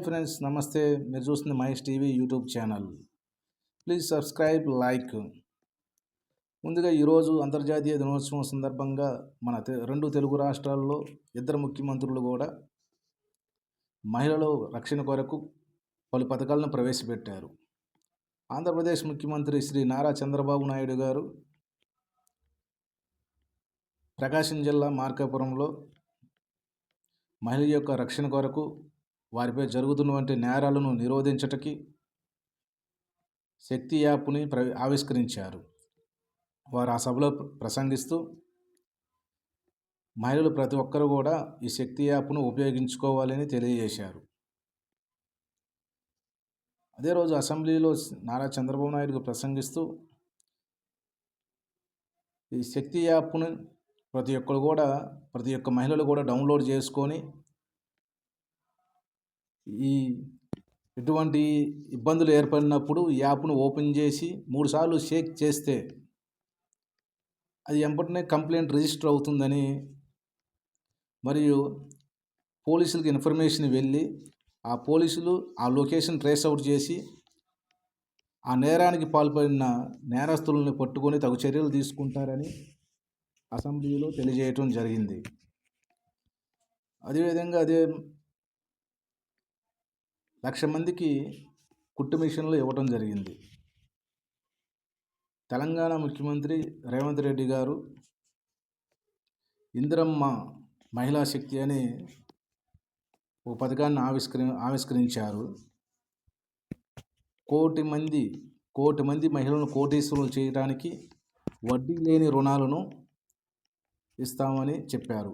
Friends నమస్తే. మీరు చూస్తుంది Mahesh TV YouTube channel. Please subscribe, like. ముందుగా ఈరోజు అంతర్జాతీయ దినోత్సవం సందర్భంగా మన రెండు తెలుగు రాష్ట్రాల్లో ఇద్దరు ముఖ్యమంత్రులు కూడా మహిళల రక్షణ కొరకు పలు పథకాలను ప్రవేశపెట్టారు. ఆంధ్రప్రదేశ్ ముఖ్యమంత్రి శ్రీ నారా చంద్రబాబు నాయుడు గారు ప్రకాశం జిల్లా మార్కాపురంలో మహిళ యొక్క రక్షణ కొరకు వారిపై జరుగుతున్నటువంటి నేరాలను నిరోధించటకి శక్తి యాప్ని ఆవిష్కరించారు. వారు ఆ సభలో ప్రసంగిస్తూ మహిళలు ప్రతి ఒక్కరు కూడా ఈ శక్తి యాప్ను ఉపయోగించుకోవాలని తెలియజేశారు. అదే రోజు అసెంబ్లీలో నారా చంద్రబాబు నాయుడు ప్రసంగిస్తూ ఈ శక్తి యాప్ను ప్రతి ఒక్క మహిళలు కూడా డౌన్లోడ్ చేసుకొని ఎటువంటి ఇబ్బందులు ఏర్పడినప్పుడు ఈ యాప్ను ఓపెన్ చేసి 3 సార్లు షేక్ చేస్తే అది వెంటనే కంప్లైంట్ రిజిస్టర్ అవుతుందని, మరియు పోలీసులకు ఇన్ఫర్మేషన్ వెళ్ళి ఆ పోలీసులు ఆ లొకేషన్ ట్రేస్ అవుట్ చేసి ఆ నేరానికి పాల్పడిన నేరస్తులను పట్టుకొని తగు చర్యలు తీసుకుంటారని అసెంబ్లీలో తెలియజేయటం జరిగింది. అదేవిధంగా 1,00,000 మందికి కుట్టు మిషన్లు ఇవ్వటం జరిగింది. తెలంగాణ ముఖ్యమంత్రి రేవంత్ రెడ్డి గారు ఇందిరమ్మ మహిళా శక్తి అనే ఓ పథకాన్ని ఆవిష్కరించారు. కోటి మంది మహిళలను కోటీశ్వరులు చేయడానికి వడ్డీ లేని రుణాలను ఇస్తామని చెప్పారు.